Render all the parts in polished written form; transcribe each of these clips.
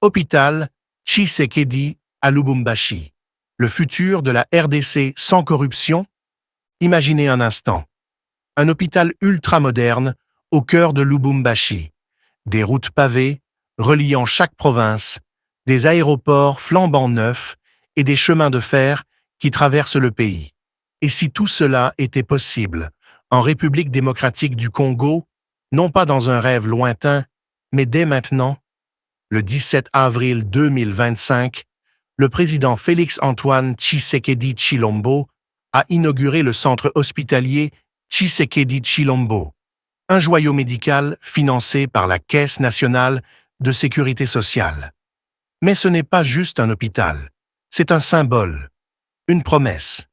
Hôpital Tshisekedi à Lubumbashi. Le futur de la RDC sans corruption? Imaginez un instant. Un hôpital ultramoderne au cœur de Lubumbashi. Des routes pavées reliant chaque province, des aéroports flambant neufs et des chemins de fer qui traversent le pays. Et si tout cela était possible en République démocratique du Congo, non pas dans un rêve lointain, mais dès maintenant? Le 17 avril 2025, le président Félix-Antoine Tshisekedi Tshilombo a inauguré le centre hospitalier Tshisekedi Tshilombo, un joyau médical financé par la Caisse nationale de sécurité sociale. Mais ce n'est pas juste un hôpital, c'est un symbole, une promesse,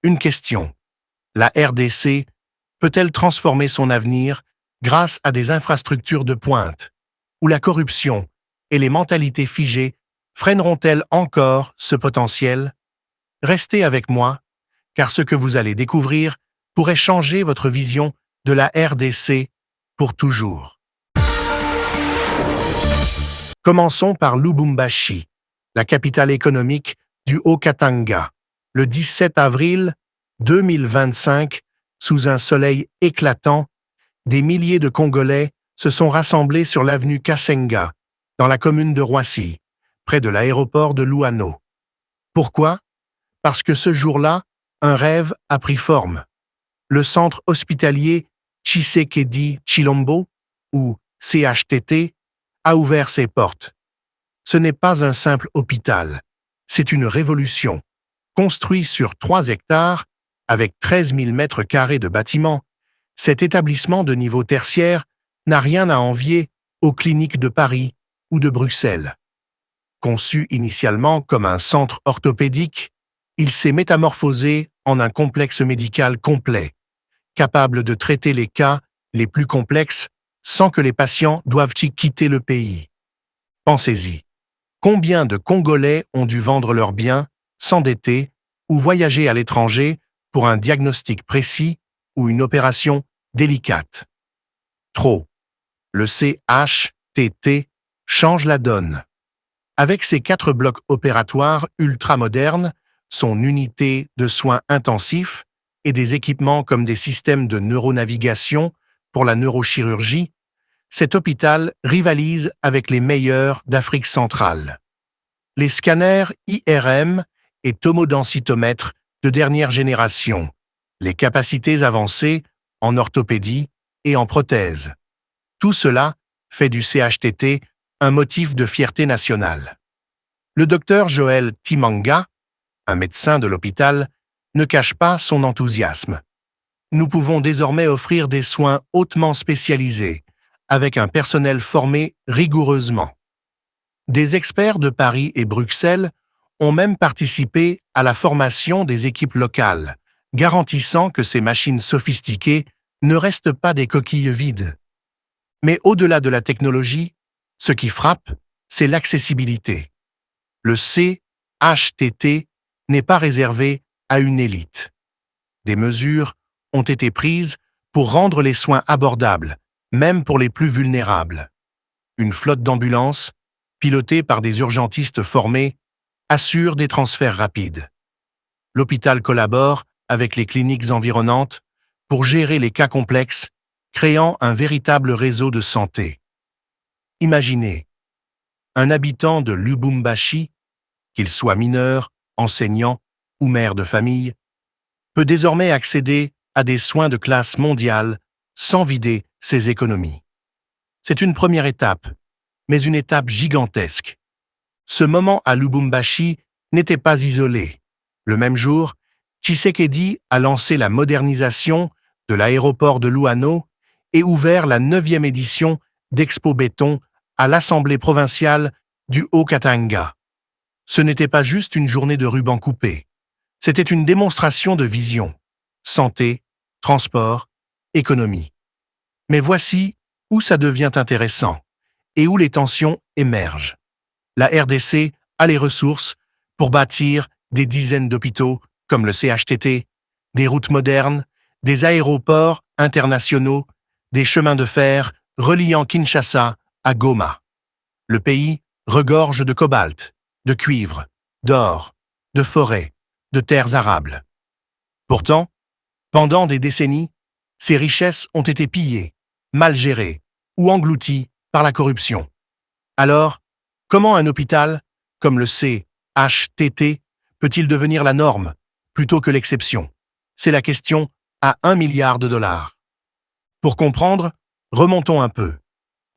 une question. La RDC peut-elle transformer son avenir grâce à des infrastructures de pointe, où la corruption et les mentalités figées freineront-elles encore ce potentiel? Restez avec moi, car ce que vous allez découvrir pourrait changer votre vision de la RDC pour toujours. Commençons par Lubumbashi, la capitale économique du Haut-Katanga. Le 17 avril 2025, sous un soleil éclatant, des milliers de Congolais se sont rassemblés sur l'avenue Kasenga, dans la commune de Roissy, près de l'aéroport de Louano. Pourquoi? Parce que ce jour-là, un rêve a pris forme. Le centre hospitalier Tshisekedi Tshilombo, ou CHTT, a ouvert ses portes. Ce n'est pas un simple hôpital, c'est une révolution. Construit sur 3 hectares, avec 13 000 mètres carrés de bâtiments, cet établissement de niveau tertiaire n'a rien à envier aux cliniques de Paris ou de Bruxelles. Conçu initialement comme un centre orthopédique, il s'est métamorphosé en un complexe médical complet, capable de traiter les cas les plus complexes sans que les patients doivent y quitter le pays. Pensez-y, combien de Congolais ont dû vendre leurs biens, s'endetter ou voyager à l'étranger pour un diagnostic précis ou une opération délicate? Trop. Le CHTT change la donne. Avec ses 4 blocs opératoires ultramodernes, son unité de soins intensifs et des équipements comme des systèmes de neuronavigation pour la neurochirurgie, cet hôpital rivalise avec les meilleurs d'Afrique centrale. Les scanners IRM et tomodensitomètres de dernière génération, les capacités avancées en orthopédie et en prothèse. Tout cela fait du CHTT un motif de fierté nationale. Le docteur Joël Timanga, un médecin de l'hôpital, ne cache pas son enthousiasme. Nous pouvons désormais offrir des soins hautement spécialisés, avec un personnel formé rigoureusement. Des experts de Paris et Bruxelles ont même participé à la formation des équipes locales, garantissant que ces machines sophistiquées ne restent pas des coquilles vides. Mais au-delà de la technologie, ce qui frappe, c'est l'accessibilité. Le CHTT n'est pas réservé à une élite. Des mesures ont été prises pour rendre les soins abordables, même pour les plus vulnérables. Une flotte d'ambulances, pilotée par des urgentistes formés, assure des transferts rapides. L'hôpital collabore avec les cliniques environnantes pour gérer les cas complexes, créant un véritable réseau de santé. Imaginez, un habitant de Lubumbashi, qu'il soit mineur, enseignant ou mère de famille, peut désormais accéder à des soins de classe mondiale sans vider ses économies. C'est une première étape, mais une étape gigantesque. Ce moment à Lubumbashi n'était pas isolé. Le même jour, Tshisekedi a lancé la modernisation de l'aéroport de Louano et ouvert la 9e édition d'Expo Béton à l'Assemblée provinciale du Haut-Katanga. Ce n'était pas juste une journée de ruban coupé, c'était une démonstration de vision. Santé, transport, économie. Mais voici où ça devient intéressant et où les tensions émergent. La RDC a les ressources pour bâtir des dizaines d'hôpitaux comme le CHTT, des routes modernes, des aéroports internationaux, des chemins de fer reliant Kinshasa à Goma. Le pays regorge de cobalt, de cuivre, d'or, de forêts, de terres arables. Pourtant, pendant des décennies, ces richesses ont été pillées, mal gérées ou englouties par la corruption. Alors, comment un hôpital, comme le CHTT, peut-il devenir la norme plutôt que l'exception? C'est la question à 1 milliard de dollars. Pour comprendre, remontons un peu.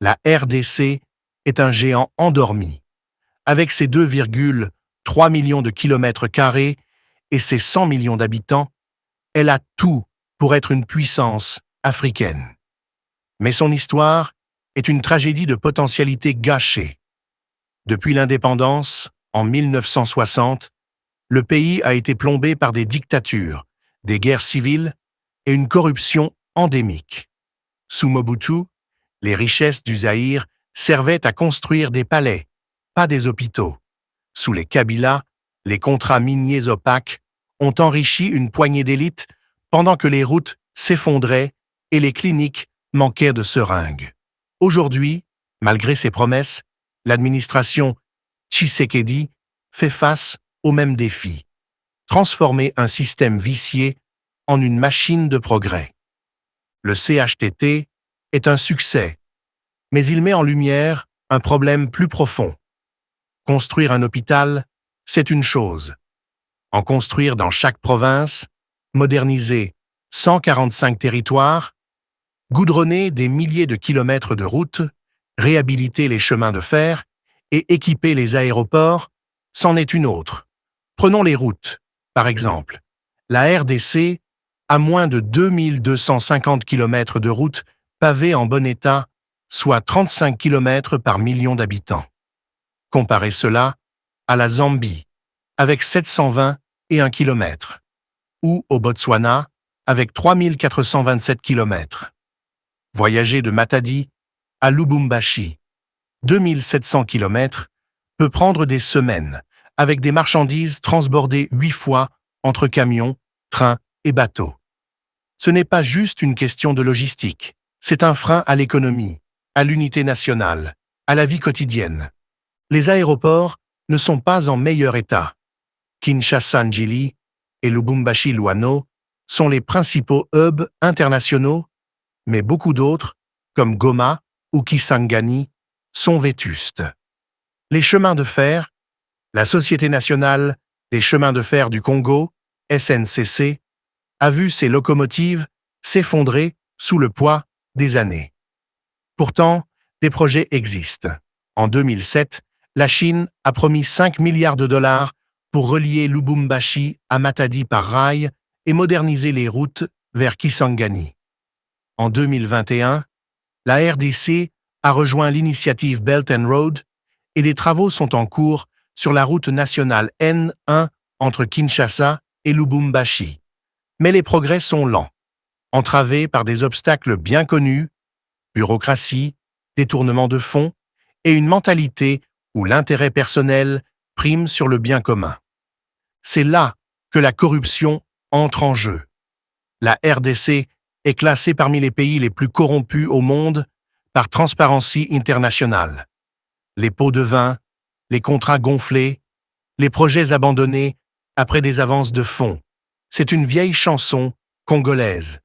La RDC est un géant endormi. Avec ses 2,3 millions de kilomètres carrés et ses 100 millions d'habitants, elle a tout pour être une puissance africaine. Mais son histoire est une tragédie de potentialité gâchée. Depuis l'indépendance, en 1960, le pays a été plombé par des dictatures, des guerres civiles et une corruption endémique. Sous Mobutu, les richesses du Zaïre servaient à construire des palais, pas des hôpitaux. Sous les Kabila, les contrats miniers opaques ont enrichi une poignée d'élites pendant que les routes s'effondraient et les cliniques manquaient de seringues. Aujourd'hui, malgré ses promesses, l'administration Tshisekedi fait face au même défi: transformer un système vicié en une machine de progrès. Le CHTT est un succès, mais il met en lumière un problème plus profond. Construire un hôpital, c'est une chose. En construire dans chaque province, moderniser 145 territoires, goudronner des milliers de kilomètres de routes, réhabiliter les chemins de fer et équiper les aéroports, c'en est une autre. Prenons les routes, par exemple. La RDC a moins de 2250 km de routes pavées en bon état, soit 35 km par million d'habitants. Comparez cela à la Zambie, avec 721 km, ou au Botswana, avec 3427 km. Voyager de Matadi à Lubumbashi, 2700 km, peut prendre des semaines, avec des marchandises transbordées 8 fois entre camions, trains et bateaux. Ce n'est pas juste une question de logistique, c'est un frein à l'économie, à l'unité nationale, à la vie quotidienne. Les aéroports ne sont pas en meilleur état. Kinshasa-Njili et Lubumbashi-Luano sont les principaux hubs internationaux, mais beaucoup d'autres, comme Goma ou Kisangani, sont vétustes. Les chemins de fer, la Société nationale des chemins de fer du Congo, SNCC, a vu ses locomotives s'effondrer sous le poids des années. Pourtant, des projets existent. En 2007, la Chine a promis 5 milliards de dollars pour relier Lubumbashi à Matadi par rail et moderniser les routes vers Kisangani. En 2021, la RDC a rejoint l'initiative Belt and Road et des travaux sont en cours sur la route nationale N1 entre Kinshasa et Lubumbashi. Mais les progrès sont lents, entravés par des obstacles bien connus, bureaucratie, détournement de fonds et une mentalité où l'intérêt personnel prime sur le bien commun. C'est là que la corruption entre en jeu. La RDC est classée parmi les pays les plus corrompus au monde par Transparency International. Les pots de vin, les contrats gonflés, les projets abandonnés après des avances de fonds. C'est une vieille chanson congolaise.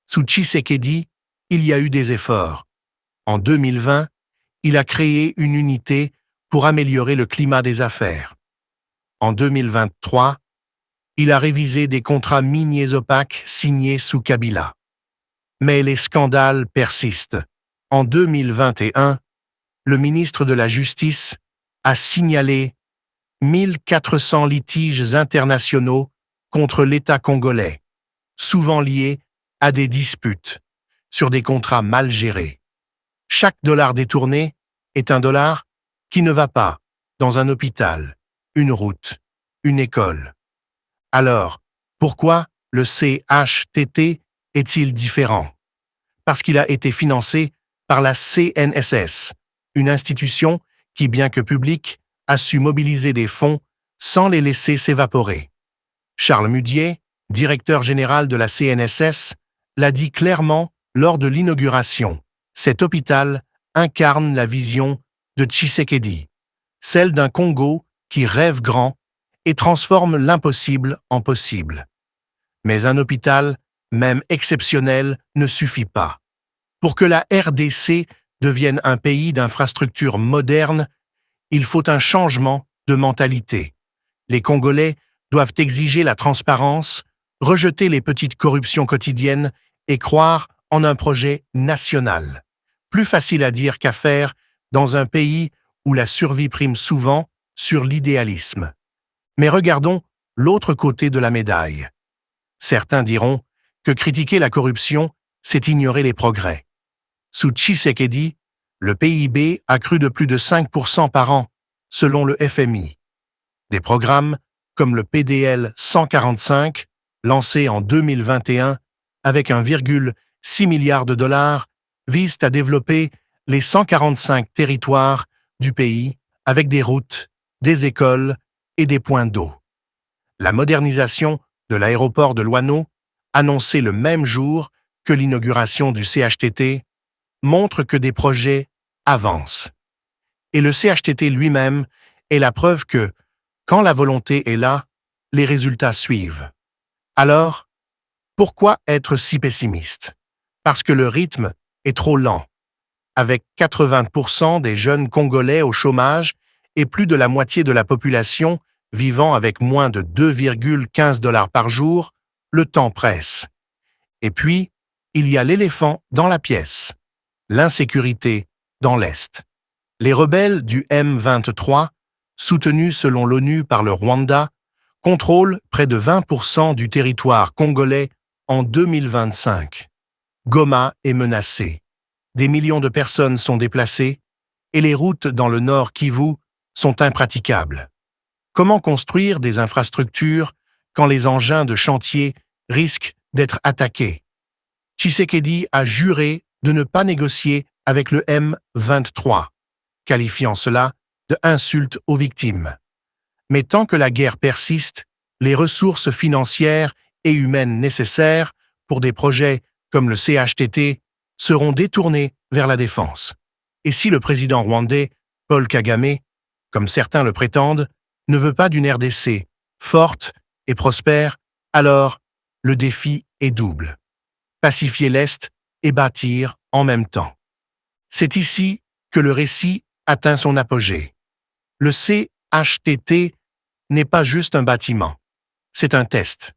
Sous Tshisekedi, il y a eu des efforts. En 2020, il a créé une unité pour améliorer le climat des affaires. En 2023, il a révisé des contrats miniers opaques signés sous Kabila. Mais les scandales persistent. En 2021, le ministre de la Justice a signalé 1400 litiges internationaux contre l'État congolais, souvent liés à des disputes sur des contrats mal gérés. Chaque dollar détourné est un dollar qui ne va pas dans un hôpital, une route, une école. Alors, pourquoi le CHTT est-il différent? Parce qu'il a été financé par la CNSS, une institution qui, bien que publique, a su mobiliser des fonds sans les laisser s'évaporer. Charles Mudier, directeur général de la CNSS, l'a dit clairement lors de l'inauguration. Cet hôpital incarne la vision de Tshisekedi. celle d'un Congo qui rêve grand et transforme l'impossible en possible. Mais un hôpital, même exceptionnel, ne suffit pas. Pour que la RDC devienne un pays d'infrastructures modernes, il faut un changement de mentalité. Les Congolais doivent exiger la transparence, rejeter les petites corruptions quotidiennes et croire en un projet national. Plus facile à dire qu'à faire dans un pays où la survie prime souvent sur l'idéalisme. Mais regardons l'autre côté de la médaille. Certains diront que critiquer la corruption, c'est ignorer les progrès. Sous Tshisekedi, le PIB a cru de plus de 5% par an, selon le FMI. Des programmes comme le PDL 145, lancé en 2021 avec 1,6 milliard de dollars, visent à développer les 145 territoires du pays avec des routes, des écoles et des points d'eau. La modernisation de l'aéroport de Loineau, annoncée le même jour que l'inauguration du CHTT, montre que des projets avancent. Et le CHTT lui-même est la preuve que, quand la volonté est là, les résultats suivent. Alors, pourquoi être si pessimiste? Parce que le rythme est trop lent. Avec 80% des jeunes Congolais au chômage et plus de la moitié de la population vivant avec moins de 2,15 $ par jour, le temps presse. Et puis, il y a l'éléphant dans la pièce, l'insécurité dans l'Est. Les rebelles du M23, soutenus selon l'ONU par le Rwanda, contrôlent près de 20% du territoire congolais en 2025. Goma est menacée. Des millions de personnes sont déplacées et les routes dans le nord Kivu sont impraticables. Comment construire des infrastructures quand les engins de chantier risquent d'être attaqués? Tshisekedi a juré de ne pas négocier avec le M23, qualifiant cela de insulte aux victimes. Mais tant que la guerre persiste, les ressources financières et humaines nécessaires pour des projets comme le CHTT seront détournées vers la défense. Et si le président rwandais, Paul Kagame, comme certains le prétendent, ne veut pas d'une RDC forte et prospère, alors le défi est double. Pacifier l'Est et bâtir en même temps. C'est ici que le récit atteint son apogée. Le CHTT n'est pas juste un bâtiment, c'est un test.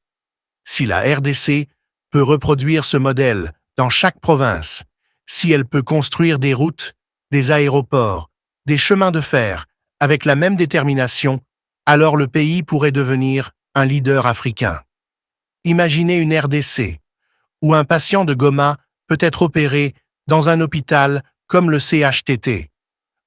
Si la RDC peut reproduire ce modèle dans chaque province, si elle peut construire des routes, des aéroports, des chemins de fer avec la même détermination, alors le pays pourrait devenir un leader africain. Imaginez une RDC où un patient de Goma peut être opéré dans un hôpital comme le CHTT,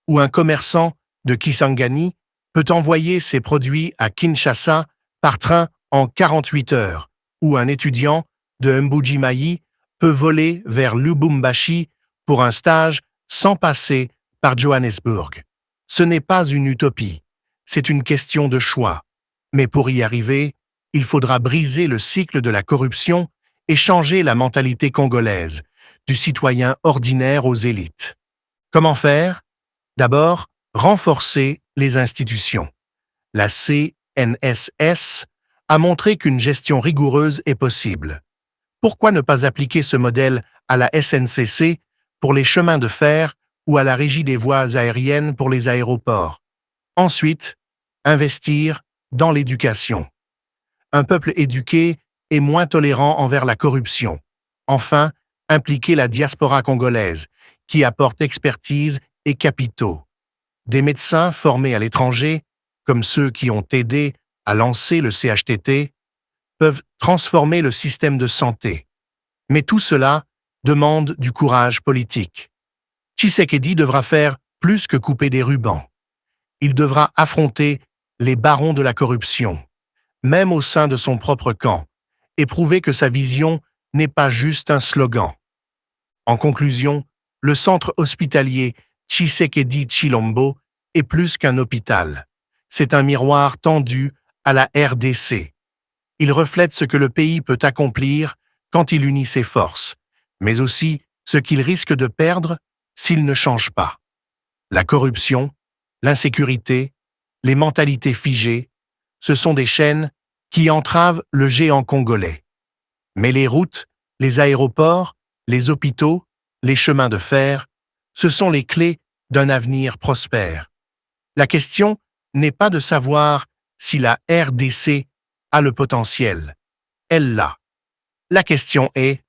où un commerçant de Kisangani peut envoyer ses produits à Kinshasa par train en 48 heures, où un étudiant de Mbuji-Mayi peut voler vers Lubumbashi pour un stage sans passer par Johannesburg. Ce n'est pas une utopie, c'est une question de choix. Mais pour y arriver, il faudra briser le cycle de la corruption et changer la mentalité congolaise, du citoyen ordinaire aux élites. Comment faire? D'abord, renforcer les institutions. La CNSS a montré qu'une gestion rigoureuse est possible. Pourquoi ne pas appliquer ce modèle à la SNCC pour les chemins de fer ou à la Régie des voies aériennes pour les aéroports? Ensuite, investir dans l'éducation. Un peuple éduqué est moins tolérant envers la corruption. Enfin, impliquer la diaspora congolaise, qui apporte expertise et capitaux. Des médecins formés à l'étranger, comme ceux qui ont aidé à lancer le CHTT, peuvent transformer le système de santé. Mais tout cela demande du courage politique. Tshisekedi devra faire plus que couper des rubans. Il devra affronter les barons de la corruption, même au sein de son propre camp, et prouver que sa vision n'est pas juste un slogan. En conclusion, le centre hospitalier Tshisekedi Tshilombo est plus qu'un hôpital. C'est un miroir tendu à la RDC. Il reflète ce que le pays peut accomplir quand il unit ses forces, mais aussi ce qu'il risque de perdre s'il ne change pas. La corruption, l'insécurité, les mentalités figées, ce sont des chaînes qui entravent le géant congolais. Mais les routes, les aéroports, les hôpitaux, les chemins de fer, ce sont les clés d'un avenir prospère. La question n'est pas de savoir si la RDC a le potentiel. Elle l'a. La question est,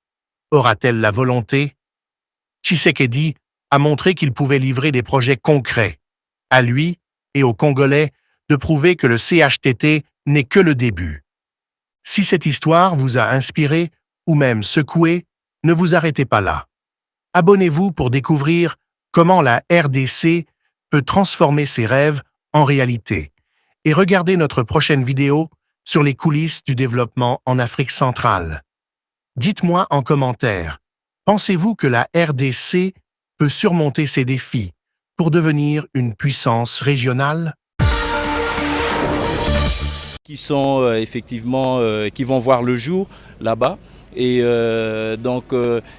aura-t-elle la volonté? Tshisekedi a montré qu'il pouvait livrer des projets concrets. À lui et aux Congolais de prouver que le CHTT n'est que le début. Si cette histoire vous a inspiré ou même secoué, ne vous arrêtez pas là. Abonnez-vous pour découvrir comment la RDC peut transformer ses rêves en réalité. Et regardez notre prochaine vidéo sur les coulisses du développement en Afrique centrale. Dites-moi en commentaire, pensez-vous que la RDC peut surmonter ces défis pour devenir une puissance régionale? Qui sont effectivement, qui vont voir le jour là-bas. Et donc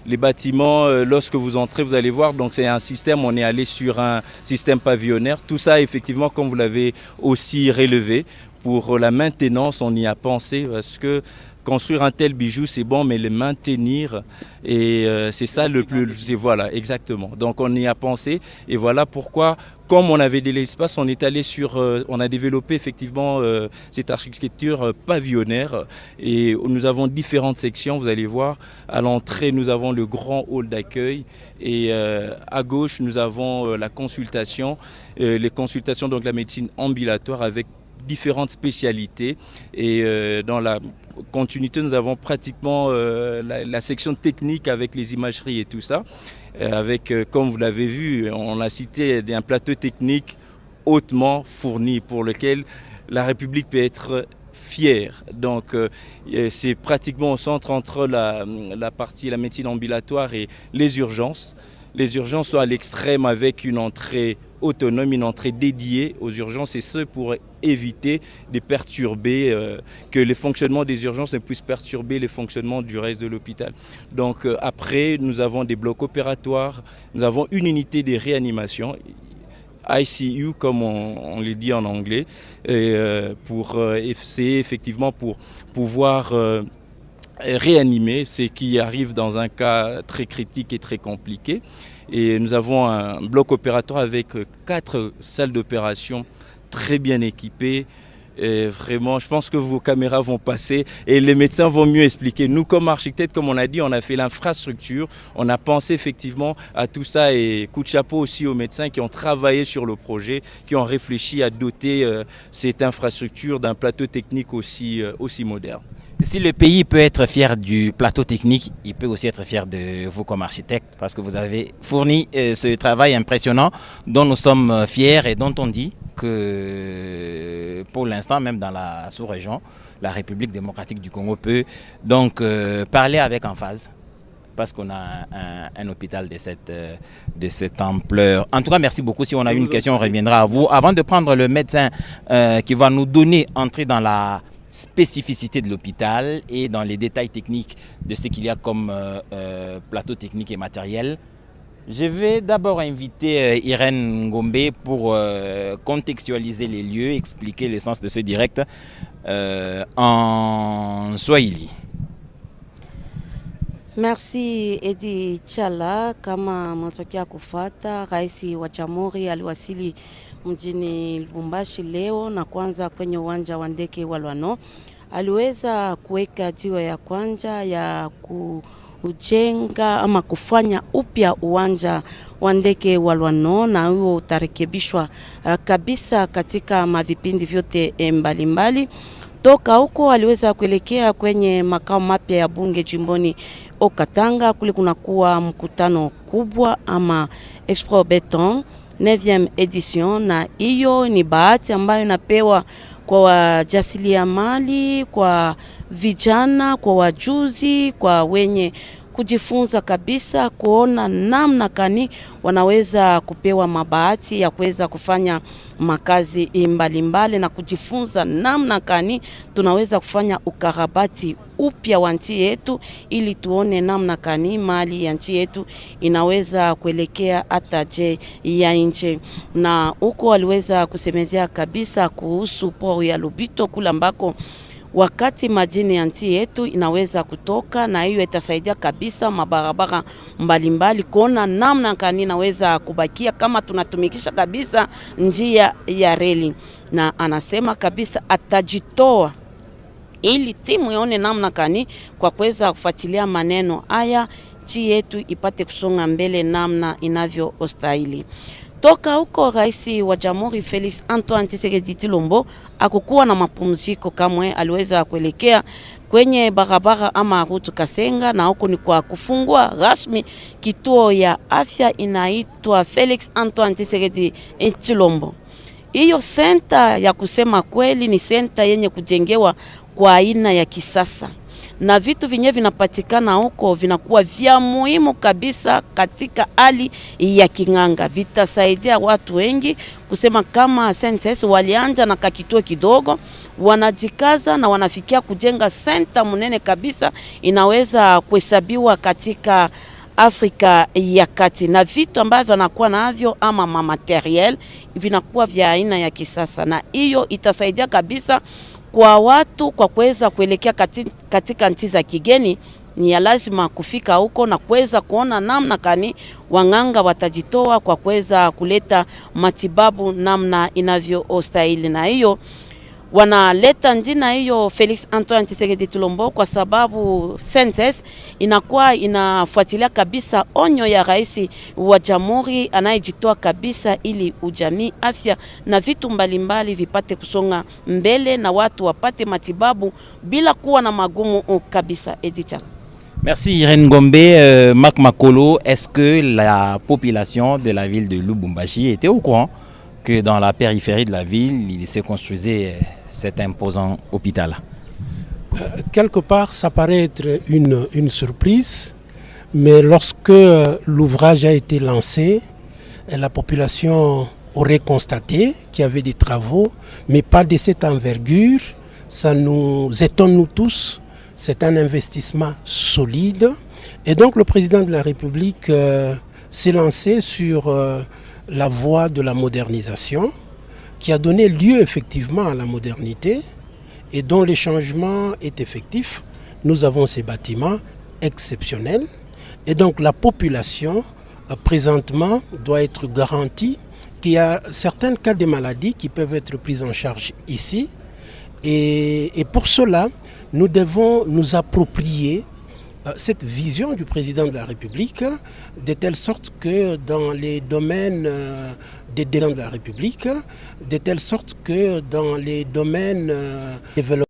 les bâtiments, lorsque vous entrez, vous allez voir, donc c'est un système, on est allé sur un système pavillonnaire. Tout ça, effectivement, comme vous l'avez aussi relevé, pour la maintenance, on y a pensé parce que construire un tel bijou, c'est bon, mais le maintenir, et c'est ça le plus... Voilà, exactement. Donc on y a pensé, et voilà pourquoi, comme on avait de l'espace, on est allé sur... on a développé effectivement cette architecture pavillonnaire, et nous avons différentes sections, vous allez voir. À l'entrée, nous avons le grand hall d'accueil, et à gauche, nous avons la consultation, les consultations, donc la médecine ambulatoire avec différentes spécialités, et dans la continuité nous avons pratiquement la section technique avec les imageries et tout ça, avec comme vous l'avez vu, on a cité un plateau technique hautement fourni pour lequel la République peut être fière. Donc c'est pratiquement au centre entre la partie la médecine ambulatoire et les urgences. Les urgences sont à l'extrême avec une entrée autonome, une entrée dédiée aux urgences, et ce pour éviter de perturber, que le fonctionnement des urgences ne puisse perturber le fonctionnement du reste de l'hôpital. Donc après, nous avons des blocs opératoires, nous avons une unité de réanimation, ICU comme on le dit en anglais, c'est effectivement pour pouvoir réanimer ce qui arrive dans un cas très critique et très compliqué. Et nous avons un bloc opératoire avec 4 salles d'opération très bien équipées. Et vraiment, je pense que vos caméras vont passer et les médecins vont mieux expliquer. Nous, comme architectes, comme on a dit, on a fait l'infrastructure. On a pensé effectivement à tout ça, et coup de chapeau aussi aux médecins qui ont travaillé sur le projet, qui ont réfléchi à doter cette infrastructure d'un plateau technique aussi moderne. Si le pays peut être fier du plateau technique, il peut aussi être fier de vous comme architecte, parce que vous avez fourni ce travail impressionnant dont nous sommes fiers et dont on dit que pour l'instant, même dans la sous-région, la République démocratique du Congo peut donc parler avec emphase, parce qu'on a un hôpital de cette ampleur. En tout cas, merci beaucoup. Si on a une question, on reviendra à vous. Avant de prendre le médecin qui va nous donner entrée dans la spécificité de l'hôpital et dans les détails techniques de ce qu'il y a comme plateau technique et matériel, je vais d'abord inviter Irène Ngombe pour contextualiser les lieux, expliquer le sens de ce direct en Swahili. Merci Edi Chala. Kama mnatokea kufata, Rais wa Jamhuri aliwasili mjini Lubumbashi leo, na kwanza kwenye uwanja wa ndege wa Lwano aliweza kuweka jiwe ya kwanza ya kujenga ama kufanya upya uwanja wa ndege wa Lwano, na huo utarekebishwa kabisa katika mavipindi vyote mbalimbali. Toka huko aliweza kuelekea kwenye makao mapya ya bunge jimboni Okatanga. Kule kunakuwa mkutano kubwa ama Expo Beton 9e edition, na hiyo ni bahati ambayo inapewa kwa wajasiriamali, kwa vijana, kwa wajuzi, kwa wenye kujifunza kabisa kuona namna gani wanaweza kupewa mabahati ya kuweza kufanya makazi mbalimbali na kujifunza namna gani tunaweza kufanya ukarabati upya wa nchi yetu ili tuone namna gani mali ya nchi yetu inaweza kuelekea hata je ya nje. Na huko waliweza kusemezea kabisa kuhusu port ya Lubito kula ambako wakati madini ya nchi yetu inaweza kutoka, na hiyo itasaidia kabisa mabarabara mbalimbali kuona namna gani inaweza kubakia kama tunatumikisha kabisa njia ya reli. Na anasema kabisa atajitoa ili timu ione namna gani kwa kuweza kufuatilia maneno haya, nchi yetu ipate kusonga mbele namna inavyostahili. Toka huko Rais wa Jamhuri Felix Antoine Tshisekedi Tshilombo akukuwa na mapumziko kamwe, aliweza kuelekea kwenye barabara ama route Kasenga, na huko ni kwa kufungua rasmi kituo ya afya inaitwa Felix Antoine Tshisekedi Tshilombo. Hiyo senta ya kusema kweli ni senta yenye kujengewa kwa aina ya kisasa, na vitu vinye vinapatikana huko vinakuwa vya muhimu kabisa katika hali ya kinganga. Vitasaidia watu wengi kusema kama SNCS walianja na kakituo kidogo, wanajikaza na wanafikia kujenga senta munene kabisa inaweza kuhesabiwa katika Afrika ya Kati, na vitu ambavyo wanakuwa navyo ama materiel vinakuwa vya aina ya kisasa, na hiyo itasaidia kabisa kwa watu kwa kuweza kuelekea katika nchi za kigeni. Ni ya lazima kufika huko na kuweza kuona namna gani wanganga watajitoa kwa kuweza kuleta matibabu namna inavyostahili, na hiyo wanaleta njina hiyo Felix Antoine Tshisekedi Tshilombo kwa sababu SNCS inakuwa inafuatilia kabisa onyo ya rais wa jamhuri anayejitoa kabisa ili ujamii, afya na vitu mbalimbali vipate kusonga mbele na watu wapate matibabu bila kuwa na magumu kabisa. Edicha. Merci Irène Ngombe. Marc Makolo, est-ce que la population de la ville de Lubumbashi était au courant que dans la périphérie de la ville, il se construisait cet imposant hôpital? Quelque part, ça paraît être une surprise, mais lorsque l'ouvrage a été lancé, la population aurait constaté qu'il y avait des travaux, mais pas de cette envergure. Ça nous étonne, nous tous. C'est un investissement solide. Et donc, le président de la République s'est lancé sur la voie de la modernisation, qui a donné lieu effectivement à la modernité et dont le changement est effectif. Nous avons ces bâtiments exceptionnels et donc la population présentement doit être garantie qu'il y a certains cas de maladies qui peuvent être pris en charge ici, et pour cela nous devons nous approprier cette vision du président de la République, de telle sorte que dans les domaines des développements de la République, de telle sorte que dans les domaines développement,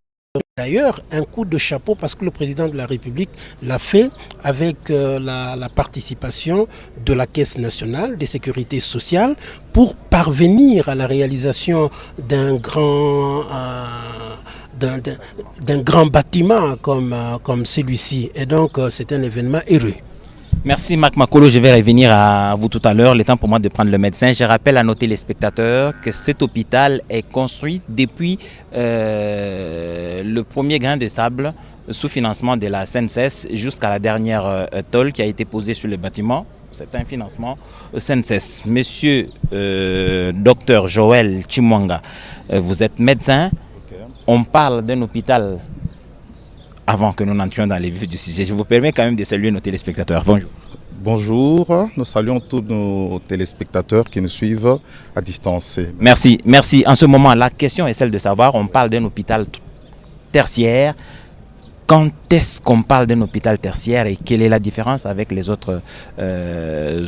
d'ailleurs, un coup de chapeau parce que le président de la République l'a fait avec la participation de la Caisse nationale de sécurité sociale pour parvenir à la réalisation d'un grand bâtiment comme celui-ci. Et donc, c'est un événement heureux. Merci Marc Makolo, je vais revenir à vous tout à l'heure. Le temps pour moi de prendre le médecin. Je rappelle à nos téléspectateurs que cet hôpital est construit depuis le premier grain de sable sous financement de la SNCS jusqu'à la dernière tôle qui a été posée sur le bâtiment. C'est un financement SNCS. Monsieur Dr Joël Chimwanga, vous êtes médecin. On parle d'un hôpital avant que nous n'entrions dans les vifs du sujet. Je vous permets quand même de saluer nos téléspectateurs. Bonjour. Bonjour, nous saluons tous nos téléspectateurs qui nous suivent à distance. Merci, merci. En ce moment, la question est celle de savoir, on parle d'un hôpital tertiaire. Quand est-ce qu'on parle d'un hôpital tertiaire et quelle est la différence avec les autres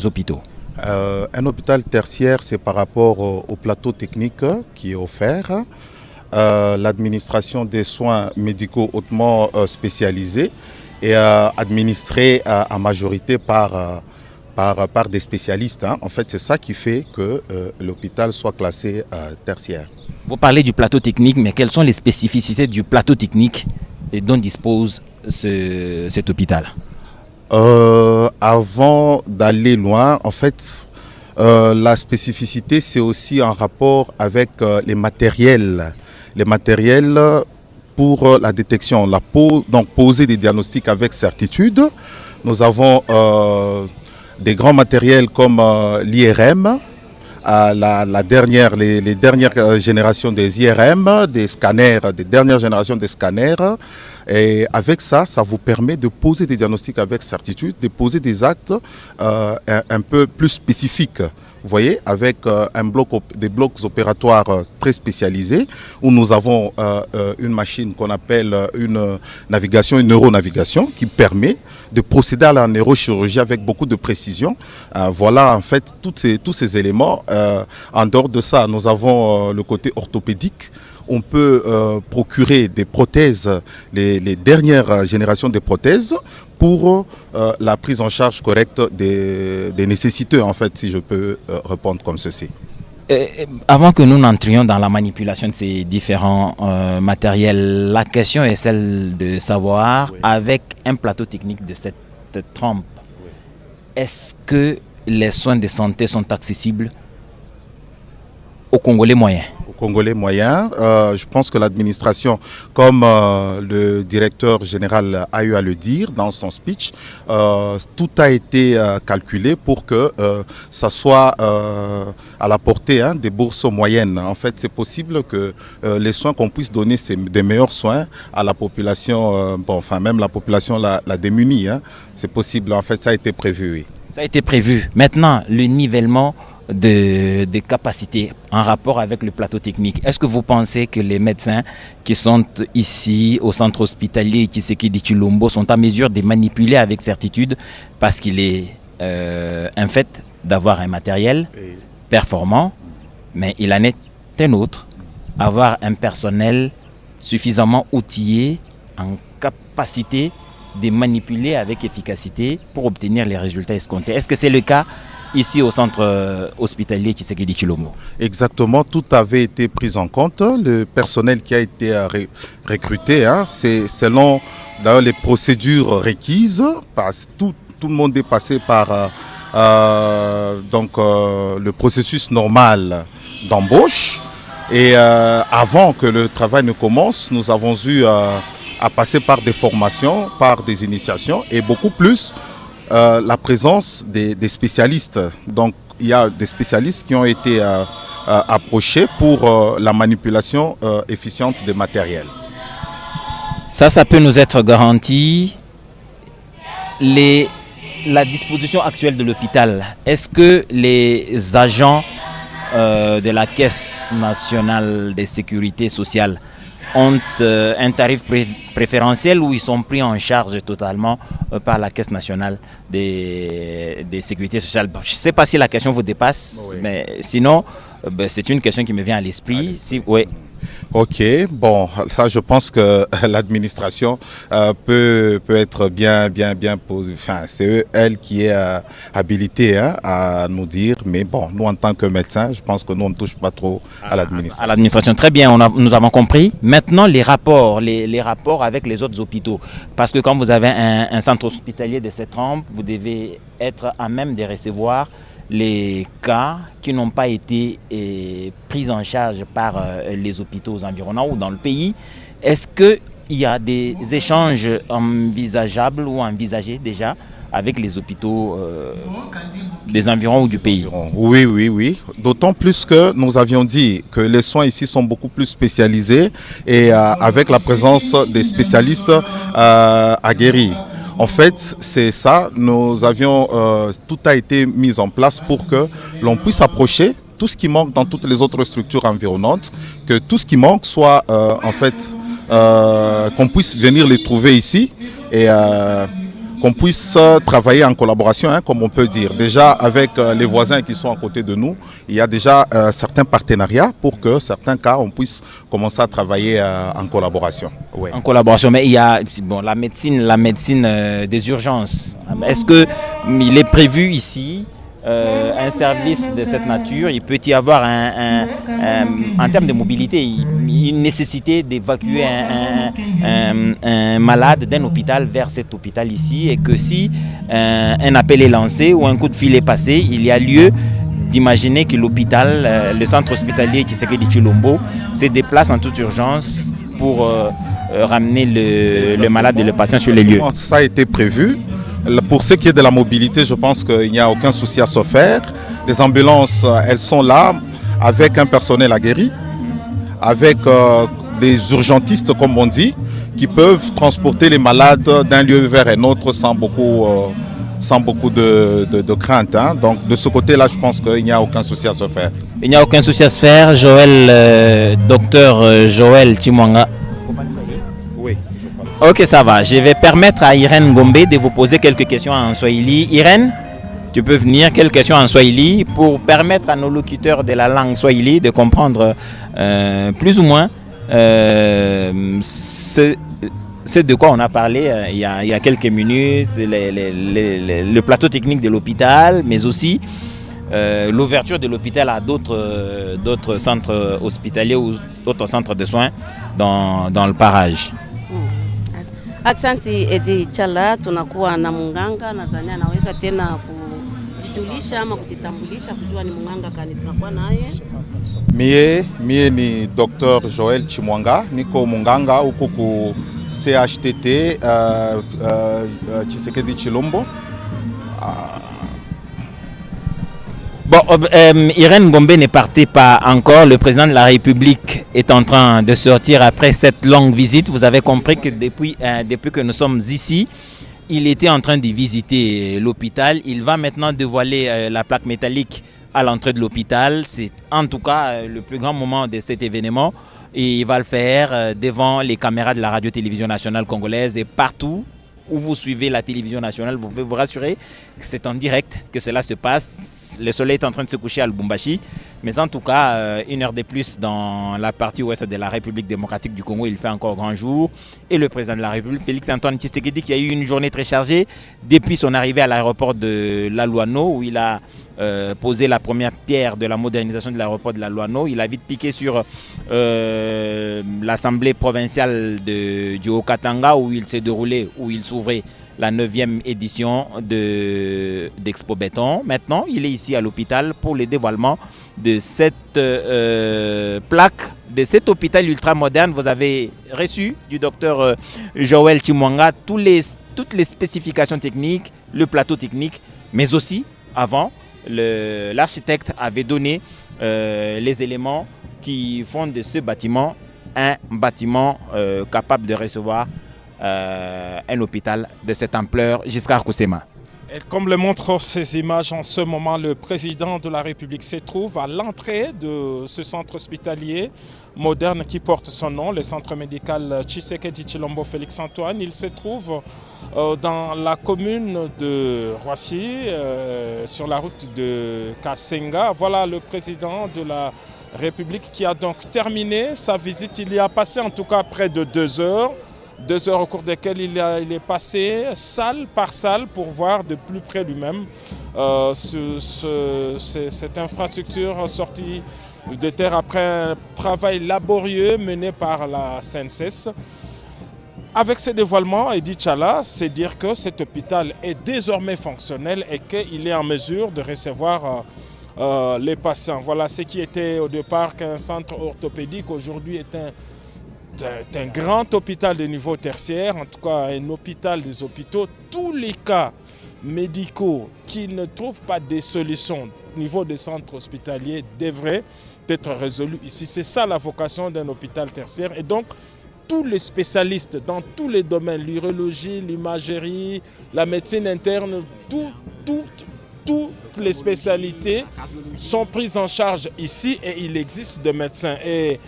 hôpitaux? Un hôpital tertiaire, c'est par rapport au plateau technique qui est offert. L'administration des soins médicaux hautement spécialisés et administré en majorité par des spécialistes. En fait, c'est ça qui fait que l'hôpital soit classé tertiaire. Vous parlez du plateau technique, mais quelles sont les spécificités du plateau technique dont dispose cet hôpital? Avant d'aller loin, en fait, la spécificité, c'est aussi en rapport avec les matériels. Les matériels pour la détection, donc poser des diagnostics avec certitude. Nous avons des grands matériels comme l'IRM, les dernières générations des IRM, des scanners, des dernières générations des scanners. Et avec ça, ça vous permet de poser des diagnostics avec certitude, de poser des actes un peu plus spécifiques. Vous voyez, avec des blocs opératoires très spécialisés, où nous avons une machine qu'on appelle une neuronavigation, qui permet de procéder à la neurochirurgie avec beaucoup de précision. Voilà en fait tous ces éléments. En dehors de ça, nous avons le côté orthopédique. On peut procurer des prothèses, les dernières générations de prothèses, pour la prise en charge correcte des nécessiteux, en fait, si je peux répondre comme ceci. Avant que nous n'entrions dans la manipulation de ces différents matériels, la question est celle de savoir, avec un plateau technique de cette trempe, est-ce que les soins de santé sont accessibles aux Congolais moyens? Congolais moyens. Je pense que l'administration, comme le directeur général a eu à le dire dans son speech, tout a été calculé pour que ça soit à la portée des bourses moyennes. En fait, c'est possible que les soins, qu'on puisse donner des meilleurs soins à la population, même la population la démunie. C'est possible, en fait, ça a été prévu, oui. Ça a été prévu. Maintenant, le nivellement de capacités en rapport avec le plateau technique. Est-ce que vous pensez que les médecins qui sont ici au centre hospitalier Tshisekedi Tshilombo sont en mesure de manipuler avec certitude, parce qu'il est un fait d'avoir un matériel performant, mais il en est un autre, avoir un personnel suffisamment outillé, en capacité de manipuler avec efficacité pour obtenir les résultats escomptés. Est-ce que c'est le cas ici au centre hospitalier Tshisekedi Tshilombo? Exactement, tout avait été pris en compte. Le personnel qui a été recruté, c'est selon les procédures requises. Tout le monde est passé par le processus normal d'embauche. Et avant que le travail ne commence, nous avons eu à passer par des formations, par des initiations et beaucoup plus la présence des spécialistes. Donc il y a des spécialistes qui ont été approchés pour la manipulation efficiente des matériels. Ça peut nous être garanti. La disposition actuelle de l'hôpital, est-ce que les agents de la Caisse nationale de sécurité sociale ont un tarif préférentiel ou ils sont pris en charge totalement par la Caisse nationale de sécurité sociale? Je ne sais pas si la question vous dépasse, oui. Mais sinon, c'est une question qui me vient à l'esprit. Oui. Ok, bon, ça je pense que l'administration peut être bien posée. Enfin, c'est elle qui est habilitée à nous dire, mais bon, nous en tant que médecins, je pense que nous on ne touche pas trop à l'administration. À l'administration, très bien, nous avons compris. Maintenant, les rapports avec les autres hôpitaux, parce que quand vous avez un centre hospitalier de cette trempe, vous devez être à même de recevoir les cas qui n'ont pas été pris en charge par les hôpitaux environnants ou dans le pays. Est-ce qu'il y a des échanges envisageables ou envisagés déjà avec les hôpitaux des environs ou du pays? Oui. D'autant plus que nous avions dit que les soins ici sont beaucoup plus spécialisés et avec la présence des spécialistes aguerris. En fait, c'est ça, tout a été mis en place pour que l'on puisse approcher tout ce qui manque dans toutes les autres structures environnantes, que tout ce qui manque soit qu'on puisse venir les trouver ici et qu'on puisse travailler en collaboration, comme on peut dire. Déjà avec les voisins qui sont à côté de nous, il y a déjà certains partenariats pour que certains cas, on puisse commencer à travailler en collaboration. Ouais. En collaboration, mais il y a la médecine des urgences. Est-ce qu'il est prévu ici un service de cette nature, il peut y avoir en termes de mobilité, une nécessité d'évacuer un malade d'un hôpital vers cet hôpital ici, et que si un appel est lancé ou un coup de fil est passé, il y a lieu d'imaginer que l'hôpital, le centre hospitalier Tshisekedi Tshilombo, se déplace en toute urgence pour ramener le malade et le patient sur les lieux. Ça a été prévu. Pour ce qui est de la mobilité, je pense qu'il n'y a aucun souci à se faire. Les ambulances, elles sont là avec un personnel aguerri, avec des urgentistes, comme on dit, qui peuvent transporter les malades d'un lieu vers un autre sans beaucoup de crainte. Hein. Donc de ce côté-là, je pense qu'il n'y a aucun souci à se faire. Il n'y a aucun souci à se faire. Docteur Joël Tshimwanga. Oui. Ok, ça va. Je vais permettre à Irène Gombe de vous poser quelques questions en Swahili. Irène, tu peux venir, quelques questions en Swahili pour permettre à nos locuteurs de la langue Swahili de comprendre plus ou moins ce de quoi on a parlé il y a quelques minutes, le plateau technique de l'hôpital, mais aussi l'ouverture de l'hôpital à d'autres centres hospitaliers ou d'autres centres de soins dans le parage. Aksanti Edi Chala, tunakuwa na munganga, nadhani anaweza tena kujijulisha ama kujitambulisha kujua ni munganga gani tunakuwa naye. Mie ni Dr. Joël Tshimwanga, niko munganga huko ku CHTT Tshisekedi Tshilombo. Bon, Irène Gombe ne partait pas encore. Le président de la République est en train de sortir après cette longue visite. Vous avez compris que depuis que nous sommes ici, il était en train de visiter l'hôpital. Il va maintenant dévoiler la plaque métallique à l'entrée de l'hôpital. C'est en tout cas le plus grand moment de cet événement. Et il va le faire devant les caméras de la radio-télévision nationale congolaise et partout où vous suivez la télévision nationale, vous pouvez vous rassurer que c'est en direct que cela se passe. Le soleil est en train de se coucher à Lubumbashi, mais en tout cas, une heure de plus dans la partie ouest de la République démocratique du Congo, il fait encore grand jour. Et le président de la République, Félix-Antoine Tshisekedi, qui a eu une journée très chargée depuis son arrivée à l'aéroport de La Louano, où il a posé la première pierre de la modernisation de l'aéroport de La Louano. Il a vite piqué sur l'assemblée provinciale du Haut-Katanga, où il s'est déroulé, où il s'ouvrait la 9e édition d'Expo Béton. Maintenant, il est ici à l'hôpital pour le dévoilement de cette plaque, de cet hôpital ultramoderne. Vous avez reçu du docteur Joël Tshimwanga toutes les spécifications techniques, le plateau technique, mais aussi, avant, l'architecte avait donné les éléments qui font de ce bâtiment un bâtiment capable de recevoir un hôpital de cette ampleur. Giscard Koussema. Et comme le montrent ces images en ce moment, le président de la République se trouve à l'entrée de ce centre hospitalier moderne qui porte son nom, le centre médical Tshisekedi Tshilombo Félix-Antoine. Il se trouve dans la commune de Roissy, sur la route de Kasenga. Voilà le président de la République qui a donc terminé sa visite. Il y a passé en tout cas près de 2 heures. 2 heures au cours desquelles il est passé salle par salle pour voir de plus près lui-même cette infrastructure sortie de terre après un travail laborieux mené par la CNSS. Avec ce dévoilement, Edi Chala, c'est dire que cet hôpital est désormais fonctionnel et qu'il est en mesure de recevoir les patients. Voilà ce qui était au départ qu'un centre orthopédique, aujourd'hui est un grand hôpital de niveau tertiaire, en tout cas un hôpital des hôpitaux. Tous les cas médicaux qui ne trouvent pas de solutions au niveau des centres hospitaliers devraient être résolus ici. C'est ça la vocation d'un hôpital tertiaire. Et donc, tous les spécialistes dans tous les domaines, l'urologie, l'imagerie, la médecine interne, toutes les spécialités sont prises en charge ici et il existe des médecins. Et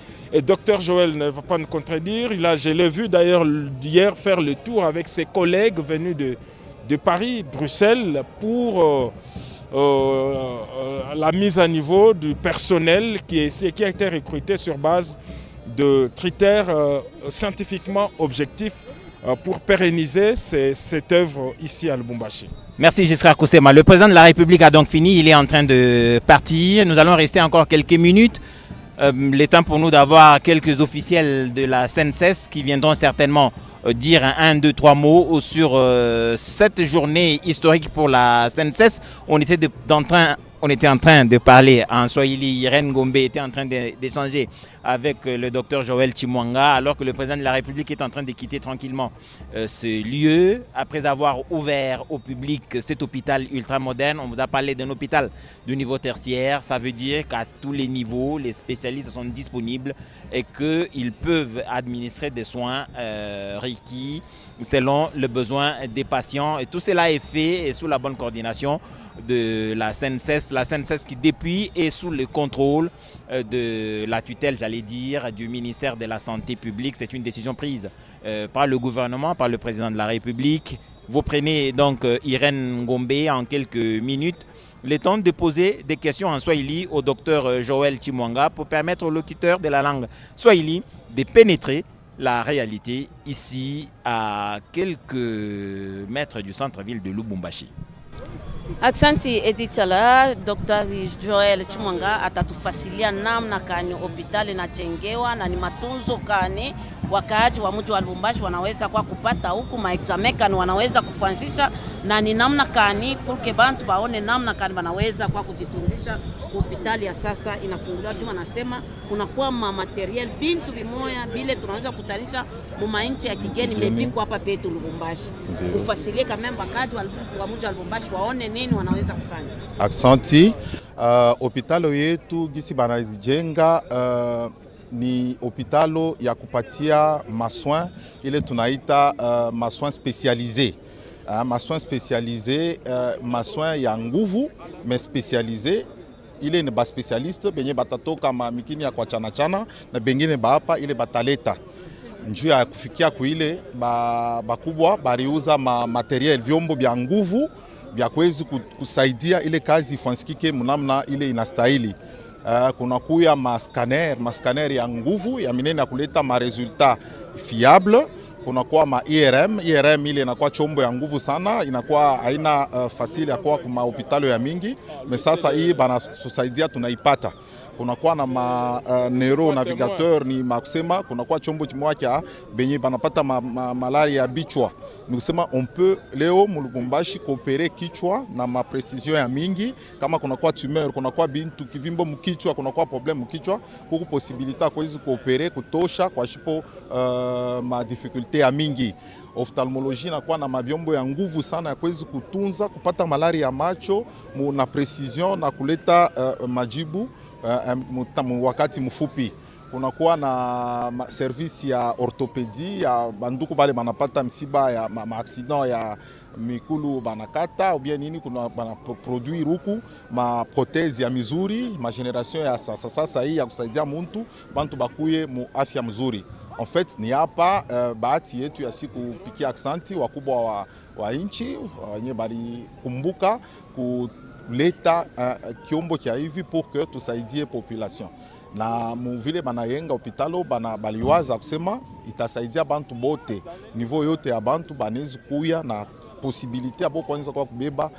Dr Joël ne va pas nous contredire. Je l'ai vu d'ailleurs hier faire le tour avec ses collègues venus de Paris, Bruxelles, pour la mise à niveau du personnel qui a été recruté sur base de critères scientifiquement objectifs pour pérenniser cette œuvre ici à Lubumbashi. Merci Giscard Koussema. Le président de la République a donc fini, il est en train de partir. Nous allons rester encore quelques minutes. Le temps pour nous d'avoir quelques officiels de la SNCS qui viendront certainement dire un, deux, trois mots sur cette journée historique pour la SNCS. On était en train de parler en Swahili. Irène Ngombe était en train d'échanger avec le docteur Joël Chimwanga, alors que le président de la République est en train de quitter tranquillement ce lieu. Après avoir ouvert au public cet hôpital ultramoderne, on vous a parlé d'un hôpital de niveau tertiaire. Ça veut dire qu'à tous les niveaux, les spécialistes sont disponibles et qu'ils peuvent administrer des soins requis selon le besoin des patients. Et tout cela est fait et sous la bonne coordination de la SNCS qui depuis est sous le contrôle de la tutelle, j'allais dire, du ministère de la Santé publique. C'est une décision prise par le gouvernement, par le président de la République. Vous prenez donc Irène Ngombe en quelques minutes, le temps de poser des questions en Swahili au docteur Joël Chimwanga pour permettre aux locuteurs de la langue Swahili de pénétrer la réalité ici à quelques mètres du centre-ville de Lubumbashi. Aksanti Edi Chala, Dr. Joel Chimwanga atatufasilia namna kani hospitali inajengewa na ni matunzo kani wakaaji wa mji wa Lubumbashi wanaweza kwa kupata huku maexame kani wanaweza kufanisha na ni namna kani purke bantu baone namna kani wanaweza kwa kujitunzisha. Hospitali ya sasa inafunguliwa tu, wanasema kunakuwa material bintu bimoya bile tunaweza kutanisha mu nchi ya kigeni mepikwa hapa petu Lubumbashi. Ufasilie kama mbakaji wa mji wa Lubumbashi waone nini wanaweza kufanya. Aksanti, hospitalo yetu gisi banazijenga ni hospitalo ya kupatia masoin ile tunaita masoin spécialisé. Masoin spécialisé, masoin ya nguvu mais spécialisé. Ile ni ba specialiste benye batatoka mikini ya kwa chana na bengine hapa ile bataleta njuu ya kufikia kuile bakubwa bariuza materiel vyombo vya nguvu vya kuwezi kusaidia ile kazi ifansikike mnamna ile inastahili. Kuna kuya mascanner ya nguvu ya minene ya kuleta resultat fiable. Kuna kuwa IRM ile inakuwa chombo ya nguvu sana, inakuwa haina fasili ya kuwa kuma hospitalo ya mingi, sasa hii bana tusaidia tunaipata. Kuna kuwa na neuro navigateur ni makusema, kuna kuwa chombo kimoja benye banapata malaria ya bichwa. Ni kusema on peut leo Lubumbashi koopere kichwa na precision ya mingi, kama kuna kuwa tumeur, kuna kuwa bintu kivimbo mkichwa, kuna kuwa problem mkichwa, kuku posibilita kuwezi koopere kutosha kwa shipo difficulté ya mingi. Ophthalmologie na kuwa na mavyombo ya nguvu sana ya kuwezi kutunza kupata malaria ya macho na precision na kuleta majibu wakati mfupi. Kunakuwa na service ya orthopedi ya banduku bale banapata msiba ya accident ya mikulu banakata ou bien nini, kuna bana produire huku prothèse ya mizuri generation ya sasa hii ya kusaidia muntu bantu bakuye mu afya mzuri. En fait ni hapa bahati yetu ya siku pikia aksanti wakubwa wa inchi wenye bali kumbuka kuleta kiombo kia hivi pour que tusaidie population. Na muvile banayenga hopitalo baliwaza kusema itasaidia bantu bote, niveau yote ya bantu banezi kuya na possibilité abo kwanza kwa kubeba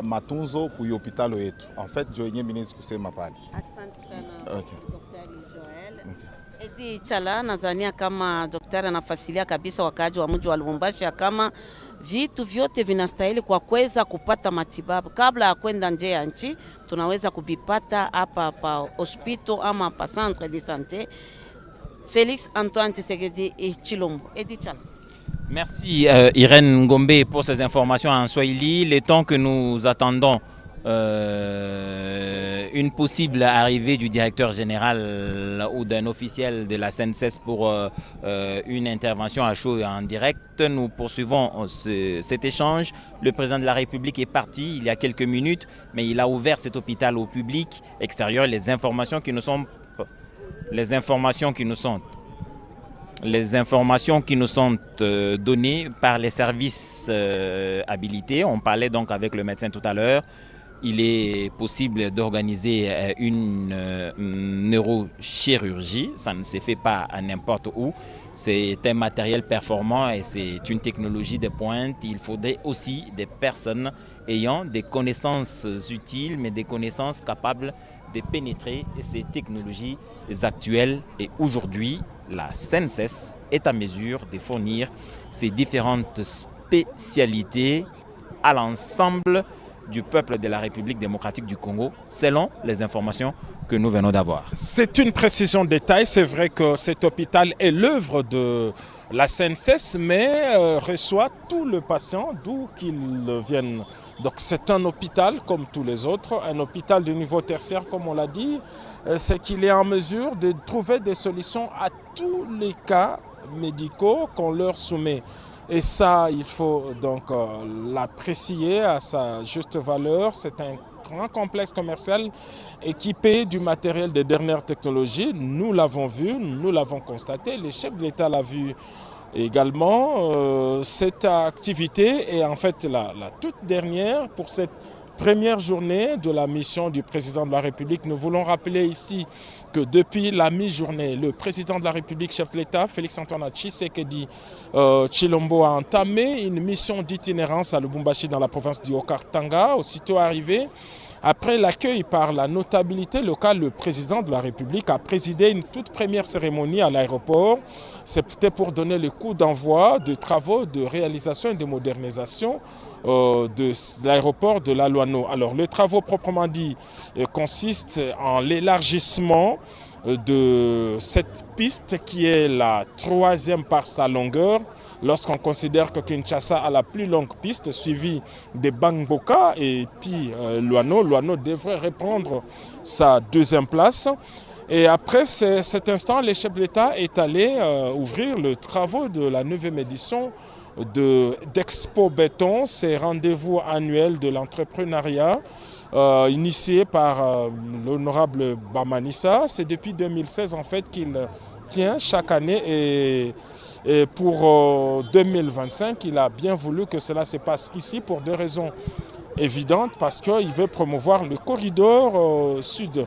matunzo ku hopitalo yetu. En fait jo yenye minezi kusema pale. Asante sana. Okay. Dr. Joel. Okay. Edi Chala, nadhania kama daktari anafasilia kabisa wakaaji wa mji wa Lubumbashi kama vitu vyote vinastahili kwa kuweza kupata matibabu kabla ya kwenda nje ya nchi, tunaweza kubipata hapa hospital ama pa centre de santé. Félix Antoine Tshisekedi et Chilombo. Edi Chala. Merci Irène Ngombe pour ces informations en Swahili. Le temps que nous attendons une possible arrivée du directeur général ou d'un officiel de la SNCS pour une intervention à chaud et en direct, nous poursuivons cet échange. Le président de la République est parti il y a quelques minutes, mais il a ouvert cet hôpital au public extérieur. Les informations qui nous sont données par les services habilités. On parlait donc avec le médecin tout à l'heure. Il est possible d'organiser une neurochirurgie. Ça ne se fait pas à n'importe où. C'est un matériel performant et c'est une technologie de pointe. Il faudrait aussi des personnes ayant des connaissances utiles, mais des connaissances capables de pénétrer ces technologies actuelles. Et aujourd'hui, la SNCS est à mesure de fournir ces différentes spécialités à l'ensemble du peuple de la République démocratique du Congo, selon les informations que nous venons d'avoir. C'est une précision de détail. C'est vrai que cet hôpital est l'œuvre de la SNCS, mais reçoit tout le patient d'où qu'ils viennent. Donc c'est un hôpital comme tous les autres, un hôpital de niveau tertiaire comme on l'a dit, c'est qu'il est en mesure de trouver des solutions à tous les cas médicaux qu'on leur soumet. Et ça, il faut donc l'apprécier à sa juste valeur. C'est un grand complexe commercial équipé du matériel de dernière technologie. Nous l'avons vu, nous l'avons constaté, les chefs de l'État l'ont vu également. Cette activité est en fait la toute dernière pour cette première journée de la mission du président de la République. Nous voulons rappeler ici que depuis la mi-journée, le président de la République, chef de l'État, Félix-Antoine Tshisekedi Tshilombo, a entamé une mission d'itinérance à Lubumbashi dans la province du Haut-Katanga. Aussitôt arrivé, après l'accueil par la notabilité locale, le président de la République a présidé une toute première cérémonie à l'aéroport. C'était pour donner le coup d'envoi de travaux de réalisation et de modernisation de l'aéroport de Laluano. Alors, les travaux proprement dit consistent en l'élargissement de cette piste qui est la 3e par sa longueur. Lorsqu'on considère que Kinshasa a la plus longue piste, suivie de Bangboka et puis Luano devrait reprendre sa 2e place. Et après cet instant, le chef de l'État est allé ouvrir les travaux de la 9e édition d'Expo Béton, ces rendez-vous annuels de l'entrepreneuriat initié par l'honorable Bamanissa. C'est depuis 2016 en fait qu'il tient chaque année et pour 2025, il a bien voulu que cela se passe ici pour 2 raisons évidentes, parce qu'il veut promouvoir le corridor sud.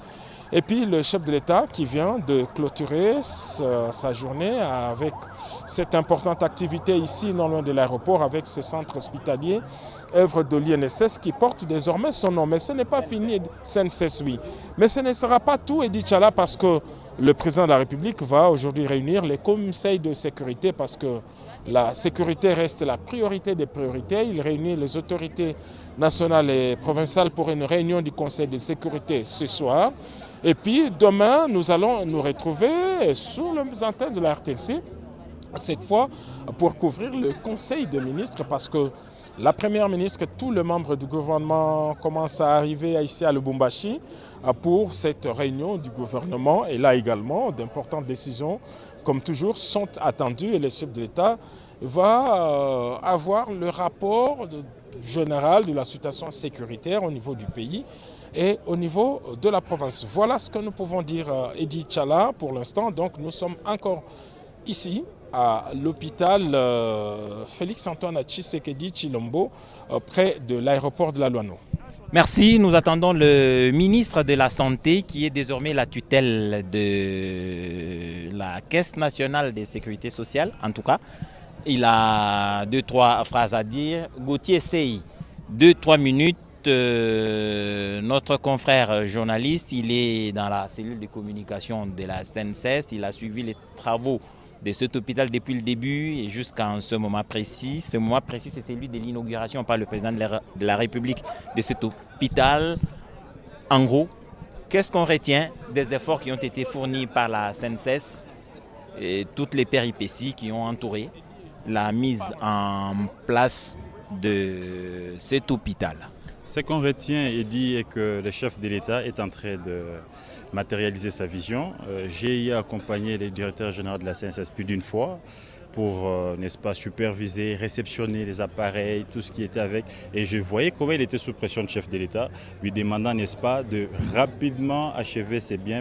Et puis le chef de l'État qui vient de clôturer sa journée avec cette importante activité ici, non loin de l'aéroport, avec ce centre hospitalier, œuvre de l'INSS qui porte désormais son nom. Mais ce n'est pas fini, SNCS, oui. Mais ce ne sera pas tout, Edi Tchala, parce que le président de la République va aujourd'hui réunir les conseils de sécurité, parce que la sécurité reste la priorité des priorités. Il réunit les autorités nationales et provinciales pour une réunion du conseil de sécurité ce soir. Et puis demain, nous allons nous retrouver sur les antennes de la RTC, cette fois pour couvrir le conseil des ministres, parce que la première ministre et tous les membres du gouvernement commencent à arriver ici à Lubumbashi pour cette réunion du gouvernement. Et là également, d'importantes décisions, comme toujours, sont attendues et le chef de l'État va avoir le rapport général de la situation sécuritaire au niveau du pays et au niveau de la province. Voilà ce que nous pouvons dire, Edi Tchala, pour l'instant. Donc nous sommes encore ici à l'hôpital Félix-Antoine Tshisekedi Tshilombo, près de l'aéroport de Laluano. Merci. Nous attendons le ministre de la Santé qui est désormais la tutelle de la Caisse nationale de sécurité sociale. En tout cas, il a 2-3 phrases à dire. Gauthier Sey, 2-3 minutes. Notre confrère journaliste, il est dans la cellule de communication de la SNCS. Il a suivi les travaux de cet hôpital depuis le début et jusqu'à ce moment précis. Ce moment précis, c'est celui de l'inauguration par le président de la République de cet hôpital. En gros, qu'est-ce qu'on retient des efforts qui ont été fournis par la SNCS et toutes les péripéties qui ont entouré la mise en place de cet hôpital? Ce qu'on retient et dit est que le chef de l'État est en train de matérialiser sa vision. J'ai accompagné le directeur général de la CNSS plus d'une fois pour, n'est-ce pas, superviser, réceptionner les appareils, tout ce qui était avec. Et je voyais comment il était sous pression de chef de l'État, lui demandant, n'est-ce pas, de rapidement achever ses biens.